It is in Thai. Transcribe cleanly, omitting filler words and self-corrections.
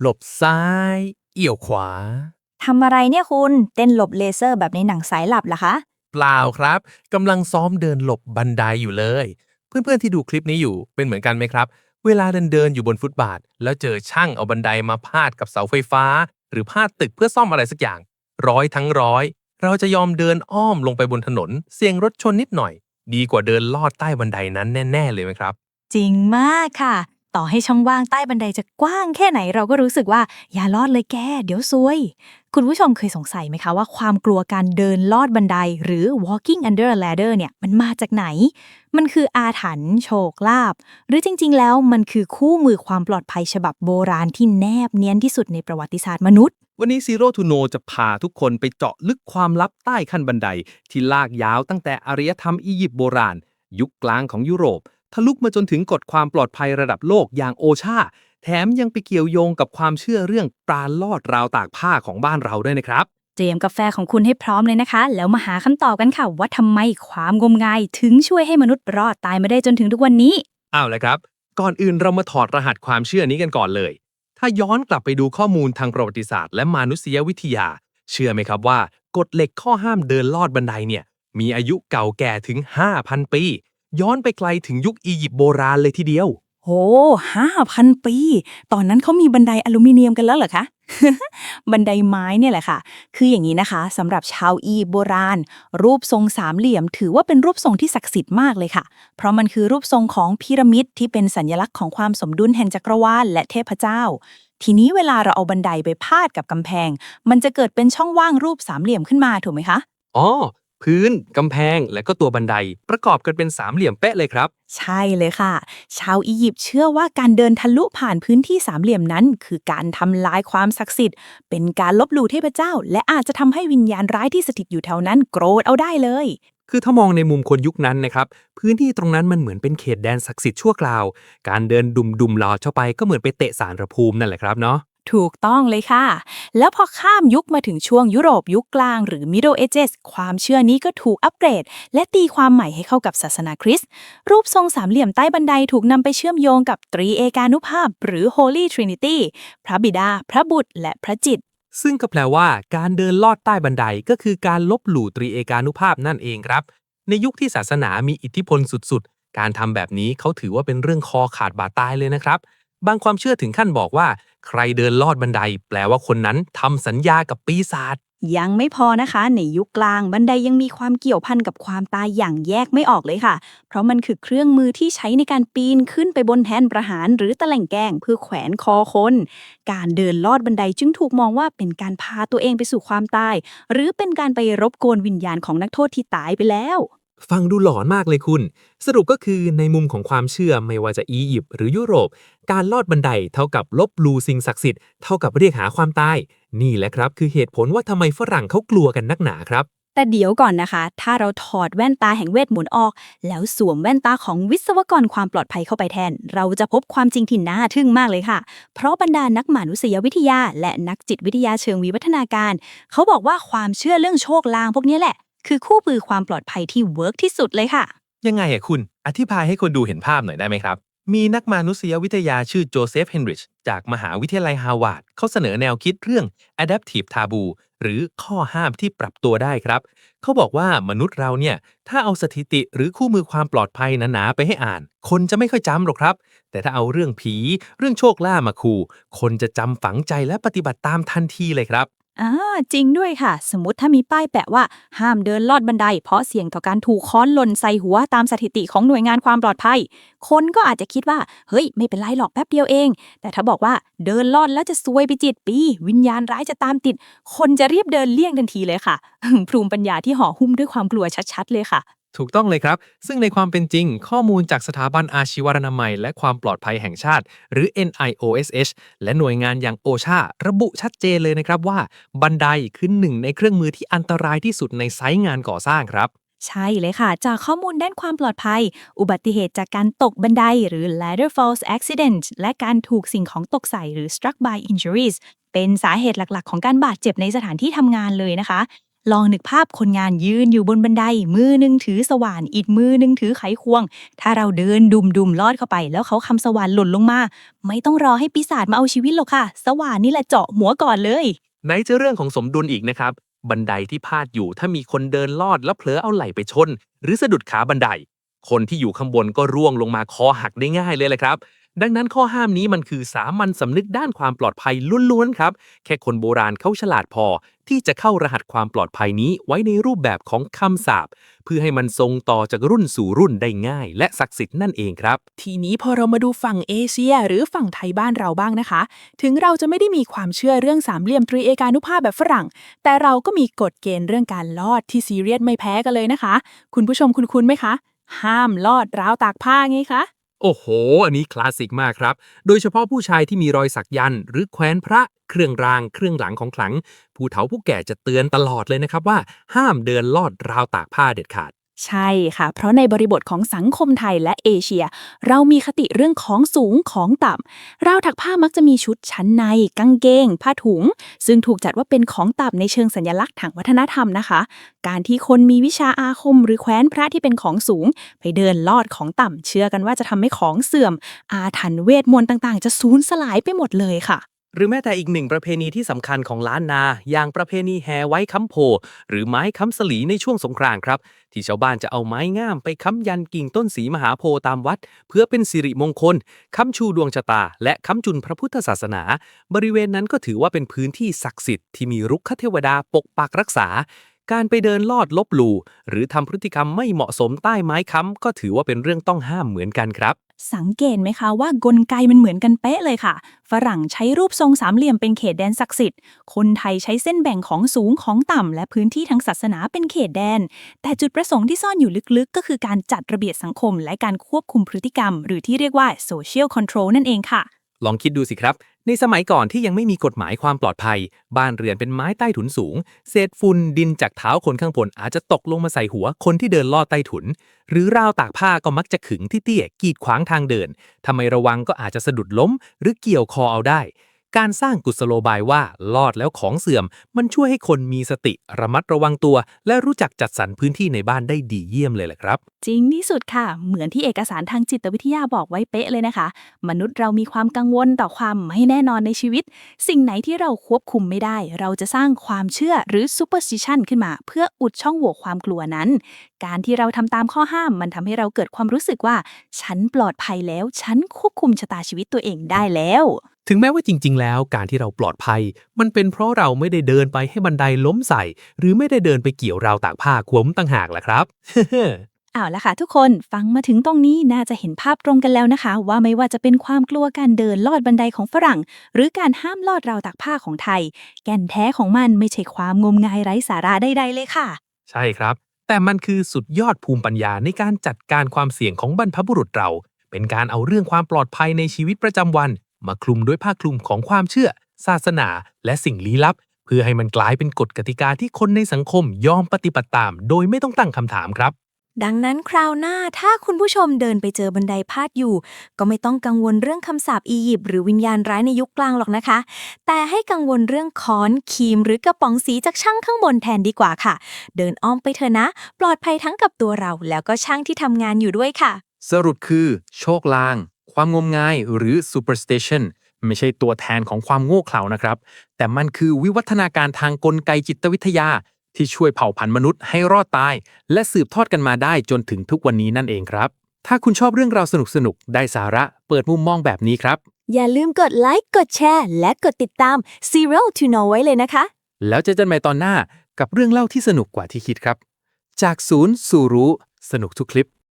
หลบซ้าย เอี่ยวขวา ทำอะไรเนี่ยคุณเต้นหลบเลเซอร์แบบในหนังสายลับเหรอคะ เปล่าครับกำลังซ้อมเดินหลบบันไดอยู่เลย เพื่อนๆที่ดูคลิปนี้อยู่เป็นเหมือนกันไหมครับเวลาเดินอยู่บนฟุตบาทแล้วเจอช่างเอาบันไดมาพาดกับเสาไฟฟ้า หรือพาดตึกเพื่อซ่อมอะไรสักอย่างร้อยทั้งร้อยเราจะยอมเดินอ้อมลงไปบนถนนเสี่ยงรถชนนิดหน่อยดีกว่าเดินลอดใต้บันไดนั้นแน่ๆเลยไหมครับ จริงมากค่ะต่อให้ช่องว่างใต้บันไดจะกว้างแค่ไหนเราก็รู้สึกว่าอย่าลอดเลยแกเดี๋ยวซวยคุณผู้ชมเคยสงสัยไหมคะว่าความกลัวการเดินลอดบันไดหรือ walking under a ladder เนี่ยมันมาจากไหนมันคืออาถรรพ์โชคลาภหรือจริงๆแล้วมันคือคู่มือความปลอดภัยฉบับโบราณที่แนบเนียนที่สุดในประวัติศาสตร์มนุษย์ วันนี้ Zero to Know จะพาทุกคนไปเจาะลึกความลับใต้ขั้นบันไดที่ลากยาวตั้งแต่อารยธรรมอียิปต์โบราณยุคกลางของยุโรปทะลุมาจนถึงกฎความปลอดภัยระดับโลกอย่างโอชาแถมยังไปเกี่ยวโยงกับความเชื่อเรื่องปราณลอดราวตากผ้าของบ้านเราด้วยนะครับ เตรียมกาแฟของคุณให้พร้อมเลยนะคะ แล้วมาหาคำตอบกันค่ะว่าทำไมความงมงายถึงช่วยให้มนุษย์รอดตายมาได้จนถึงทุกวันนี้ เอาละครับ ก่อนอื่นเรามาถอดรหัสความเชื่อนี้กันก่อนเลย ถ้าย้อนกลับไปดูข้อมูลทางประวัติศาสตร์และมนุษยวิทยา เชื่อไหมครับว่ากฎเหล็กข้อห้ามเดินลอดบันไดเนี่ยมีอายุเก่าแก่ถึง 5,000 ปี ย้อนไปไกลถึงยุคอียิปต์โบราณเลยทีเดียว โห5,000 ปี ตอนนั้นเขามีบันไดอลูมิเนียมกันแล้วเหรอคะ บันไดไม้เนี่ยแหละค่ะ คืออย่างนี้นะคะสำหรับชาวอียิปต์โบราณ รูปทรงสามเหลี่ยมถือว่าเป็นรูปทรงที่ศักดิ์สิทธิ์มากเลยค่ะ เพราะมันคือรูปทรงของพีระมิดที่เป็นสัญลักษณ์ของความสมดุลแห่งจักรวาลและเทพเจ้า ทีนี้เวลาเราเอาบันไดไปพาดกับกำแพง มันจะเกิดเป็นช่องว่างรูปสามเหลี่ยมขึ้นมาถูกไหมคะ อ๋อ พื้น กำแพง และก็ตัวบันได ประกอบกันเป็นสามเหลี่ยมเป๊ะเลยครับ ใช่เลยค่ะ ชาวอียิปต์เชื่อว่าการเดินทะลุผ่านพื้นที่สามเหลี่ยมนั้น คือการทำลายความศักดิ์สิทธิ์ เป็นการลบหลู่เทพเจ้า และอาจจะทำให้วิญญาณร้ายที่สถิตอยู่แถวนั้นโกรธเอาได้เลย คือถ้ามองในมุมคนยุคนั้นนะครับพื้นที่ตรงนั้นมันเหมือนเป็นเขตแดนศักดิ์สิทธิ์ชั่วคราวการเดินดุมๆลอดเข้าไปก็เหมือนไปเตะสารพระภูมินั่นแหละครับเนาะถูกต้องเลยค่ะ แล้วพอข้ามยุคมาถึงช่วงยุโรปยุคกลางหรือ Middle Ages ความเชื่อนี้ก็ถูกอัปเกรด และตีความใหม่ให้เข้ากับศาสนาคริสต์ รูปทรงสามเหลี่ยมใต้บันไดถูกนำไปเชื่อมโยงกับตรีเอกานุภาพหรือ Holy Trinity พระบิดา พระบุตร และพระจิต ซึ่งก็แปลว่าการเดินลอดใต้บันไดก็คือการลบหลู่ตรีเอกานุภาพนั่นเองครับในยุคที่ศาสนามีอิทธิพลสุดๆการทำแบบนี้เขาถือว่าเป็นเรื่องคอขาดบาดตายเลยนะครับบางความเชื่อถึงขั้นบอกว่าใครเดินลอดบันไดแปลว่าคนนั้นทำสัญญากับปีศาจ ยังไม่พอนะคะในยุคกลางบันไดยังมีความเกี่ยวพันกับความตายอย่างแยกไม่ออกเลยค่ะเพราะมันคือเครื่องมือที่ใช้ในการปีนขึ้นไปบนแท่นประหารหรือตะแหล่งแกงเพื่อแขวนคอคนการเดินลอดบันไดจึงถูกมองว่าเป็นการพาตัวเองไปสู่ความตายหรือเป็นการไปรบกวนวิญญาณของนักโทษที่ตายไปแล้ว ฟังดูหลอนมากเลยคุณ สรุปก็คือในมุมของความเชื่อไม่ว่าจะอียิปต์หรือยุโรป การลอดบันไดเท่ากับลบหลู่สิ่งศักดิ์สิทธิ์เท่ากับเรียกหาความตาย นี่แหละครับคือเหตุผลว่าทำไมฝรั่งเขากลัวกันนักหนาครับ แต่เดี๋ยวก่อนนะคะ ถ้าเราถอดแว่นตาแห่งเวทมนต์ออก แล้วสวมแว่นตาของวิศวกรความปลอดภัยเข้าไปแทน เราจะพบความจริงที่น่าทึ่งมากเลยค่ะ เพราะบรรดานักมนุษยวิทยาและนักจิตวิทยาเชิงวิวัฒนาการ เขาบอกว่าความเชื่อเรื่องโชคลางพวกนี้แหละ คือคู่มือความปลอดภัยที่เวิร์กที่สุดเลยค่ะ ยังไงอะคุณอธิบายให้คนดูเห็นภาพหน่อยได้ไหมครับมีนักมนุษยวิทยาชื่อโจเซฟเฮนริชจากมหาวิทยาลัยฮาร์วาร์ดเขาเสนอแนวคิดเรื่อง adaptive taboo หรือข้อห้ามที่ปรับตัวได้ครับเขาบอกว่ามนุษย์เราเนี่ยถ้าเอาสถิติหรือคู่มือความปลอดภัยหนาๆไปให้อ่านคนจะไม่ค่อยจำหรอกครับแต่ถ้าเอาเรื่องผีเรื่องโชคล่ามาขู่คนจะจำฝังใจและปฏิบัติตามทันทีเลยครับ จริงด้วยค่ะ สมมติถ้ามีป้ายแปะว่าห้ามเดินลอดบันไดเพราะเสี่ยงต่อการถูกค้อนหล่นใส่หัวตามสถิติของหน่วยงานความปลอดภัย คนก็อาจจะคิดว่าเฮ้ยไม่เป็นไรหรอกแป๊บเดียวเอง แต่ถ้าบอกว่าเดินลอดแล้วจะซวยไป7 ปีวิญญาณร้ายจะตามติด คนจะรีบเดินเลี่ยงทันทีเลยค่ะ ภูมิปัญญาที่ห่อหุ้มด้วยความกลัวชัดๆเลยค่ะ ถูกต้องเลยครับ ซึ่งในความเป็นจริงข้อมูลจากสถาบันอาชีวนามัยและความปลอดภัยแห่งชาติ หรือ NIOSH และหน่วยงานอย่าง OSHA ระบุชัดเจนเลยนะครับว่าบันไดคือหนึ่งในเครื่องมือที่อันตรายที่สุดในไซต์งานก่อสร้างครับ ใช่เลยค่ะ จากข้อมูลด้านความปลอดภัย อุบัติเหตุจากการตกบันไดหรือ ladder falls accident และการถูกสิ่งของตกใส่หรือ struck by injuries เป็นสาเหตุหลักๆของการบาดเจ็บในสถานที่ทำงานเลยนะคะ ลองนึกภาพคนงานยืนอยู่บนบันไดมือหนึ่งถือสว่านอีกมือหนึ่งถือไขควงถ้าเราเดินดุมๆลอดเข้าไปแล้วเขาคำสว่านหล่นลงมาไม่ต้องรอให้ปีศาจมาเอาชีวิตหรอกค่ะสว่านนี่แหละเจาะหัวก่อนเลย ไหนจะเรื่องของสมดุลอีกนะครับบันไดที่พาดอยู่ถ้ามีคนเดินลอดแล้วเผลอเอาไหล่ไปชน หรือสะดุดขาบันไดคนที่อยู่ข้างบนก็ร่วงลงมาคอหักได้ง่ายเลยแหละครับดังนั้นข้อห้ามนี้มันคือสามัญสำนึกด้านความปลอดภัยล้วนๆครับแค่คนโบราณเขาฉลาดพอที่จะเข้ารหัสความปลอดภัยนี้ไว้ในรูปแบบของคำสาปเพื่อให้มันทรงต่อจากรุ่นสู่รุ่นได้ง่ายและศักดิ์สิทธิ์นั่นเองครับ ทีนี้พอเรามาดูฝั่งเอเชียหรือฝั่งไทยบ้านเราบ้างนะคะ ถึงเราจะไม่ได้มีความเชื่อเรื่องสามเหลี่ยมตรีเอกานุภาพแบบฝรั่ง แต่เราก็มีกฎเกณฑ์เรื่องการลอดที่ซีเรียสไม่แพ้กันเลยนะคะ คุณผู้ชมคุ้นๆไหมคะ ห้ามลอดราวตากผ้าไงคะ โอ้โห อันนี้คลาสสิกมากครับ โดยเฉพาะผู้ชายที่มีรอยสักยันต์หรือแขวนพระเครื่องรางเครื่องหลังของขลัง ผู้เฒ่าผู้แก่จะเตือนตลอดเลยนะครับว่าห้ามเดินลอดราวตากผ้าเด็ดขาด ใช่ค่ะ เพราะในบริบทของสังคมไทยและเอเชีย เรามีคติเรื่องของสูงของต่ำราวถักผ้ามักจะมีชุดชั้นในกางเกง ผ้าถุง ซึ่งถูกจัดว่าเป็นของต่ำในเชิงสัญลักษณ์ทางวัฒนธรรมนะคะ การที่คนมีวิชาอาคมหรือแคว้นพระที่เป็นของสูง ไปเดินลอดของต่ำเชื่อกันว่าจะทำให้ของเสื่อม อาถรรพ์เวทมนต์ต่างๆ จะสูญสลายไปหมดเลยค่ะ หรือแม้แต่อีกหนึ่งประเพณีที่สำคัญของล้านนา อย่างประเพณีแห่ไว้ค้ำโพหรือไม้ค้ำสลีในช่วงสงกรานต์ครับที่ชาวบ้านจะเอาไม้งามไปค้ำยันกิ่งต้นสีมหาโพธิ์ตามวัด เพื่อเป็นสิริมงคลค้ำชูดวงชะตา และค้ำจุนพระพุทธศาสนา บริเวณนั้นก็ถือว่าเป็นพื้นที่ศักดิ์สิทธิ์ที่มีรุกขเทวดาปกปักรักษา การไปเดินลอดลบหลู่หรือทำพฤติกรรมไม่เหมาะสมใต้ไม้ค้ำก็ถือว่าเป็นเรื่องต้องห้ามเหมือนกันครับ สังเกตไหมคะว่ากลไกมันเหมือนกันเป๊ะเลยค่ะ ฝรั่งใช้รูปทรงสามเหลี่ยมเป็นเขตแดนศักดิ์สิทธิ์ คนไทยใช้เส้นแบ่งของสูงของต่ำและพื้นที่ทางศาสนาเป็นเขตแดน แต่จุดประสงค์ที่ซ่อนอยู่ลึกๆ ก็คือการจัดระเบียบสังคมและการควบคุมพฤติกรรม หรือที่เรียกว่า social control นั่นเองค่ะ ลองคิดดูสิครับ ในสมัยก่อนที่ยังไม่มีกฎหมายความปลอดภัย บ้านเรือนเป็นไม้ใต้ถุนสูง เศษฝุ่นดินจากเท้าคนข้างบนอาจจะตกลงมาใส่หัวคนที่เดินลอดใต้ถุน หรือราวตากผ้าก็มักจะขึงที่เตี้ยกีดขวางทางเดินทำไมระวังก็อาจจะสะดุดล้ม หรือเกี่ยวคอเอาได้ การสร้างกุศโลบายว่าลอดแล้วของเสื่อม มันช่วยให้คนมีสติระมัดระวังตัว และรู้จักจัดสรรพื้นที่ในบ้านได้ดีเยี่ยมเลยแหละครับ จริงที่สุดค่ะ เหมือนที่เอกสารทางจิตวิทยาบอกไว้เป๊ะเลยนะคะ มนุษย์เรามีความกังวลต่อความไม่แน่นอนในชีวิต สิ่งไหนที่เราควบคุมไม่ได้ เราจะสร้างความเชื่อหรือ superstition ขึ้นมาเพื่ออุดช่องโหว่ความกลัวนั้น การที่เราทำตามข้อห้ามมันทำให้เราเกิดความรู้สึกว่าฉันปลอดภัยแล้ว ฉันควบคุมชะตาชีวิตตัวเองได้แล้ว ถึงแม้ว่าจริงๆ แล้วการที่เราปลอดภัย มันเป็นเพราะเราไม่ได้เดินไปให้บันไดล้มใส่ หรือไม่ได้เดินไปเกี่ยวราวตากผ้าคลุ้มต่างหากล่ะครับ เอาละค่ะทุกคนฟังมาถึงตรงนี้น่าจะเห็นภาพตรงกันแล้วนะคะ ว่าไม่ว่าจะเป็นความกลัวการเดินลอดบันไดของฝรั่ง หรือการห้ามลอดราวตากผ้าของไทย แก่นแท้ของมันไม่ใช่ความงมงายไร้สาระใดๆเลยค่ะ ใช่ครับ แต่มันคือสุดยอดภูมิปัญญาในการจัดการความเสี่ยงของบรรพบุรุษเรา เป็นการเอาเรื่องความปลอดภัยในชีวิตประจำวัน มาคลุมด้วยผ้าคลุมของความเชื่อ ศาสนา และสิ่งลี้ลับ เพื่อให้มันกลายเป็นกฎกติกาที่คนในสังคมยอมปฏิบัติตาม โดยไม่ต้องตั้งคำถามครับ ดังนั้นคราวหน้าถ้าคุณผู้ชมเดินไปเจอบันไดพาดอยู่ ก็ไม่ต้องกังวลเรื่องคำสาปอียิปต์หรือวิญญาณร้ายในยุคกลางหรอกนะคะ แต่ให้กังวลเรื่องค้อนครีมหรือกระป๋องสีจากช่างข้างบนแทนดีกว่าค่ะ เดินอ้อมไปเถอะนะ ปลอดภัยทั้งกับตัวเราแล้วก็ช่างที่ทำงานอยู่ด้วยค่ะ สรุปคือโชคลาง ความงมงายหรือ superstition ไม่ใช่ตัวแทนของความโง่เขลานะครับ แต่มันคือวิวัฒนาการทางกลไกจิตวิทยา ที่ช่วยเผ่าพันธุ์มนุษย์ให้รอดตาย และสืบทอดกันมาได้จนถึงทุกวันนี้นั่นเองครับ ถ้าคุณชอบเรื่องราวสนุกๆ ได้สาระเปิดมุมมองแบบนี้ครับ อย่าลืมกดไลค์กดแชร์และกดติดตาม Zero to Know ไว้เลยนะคะ แล้วเจอกันใหม่ตอนหน้ากับเรื่องเล่าที่สนุกกว่าที่คิดครับ จากศูนย์สู่รู้สนุกทุกคลิป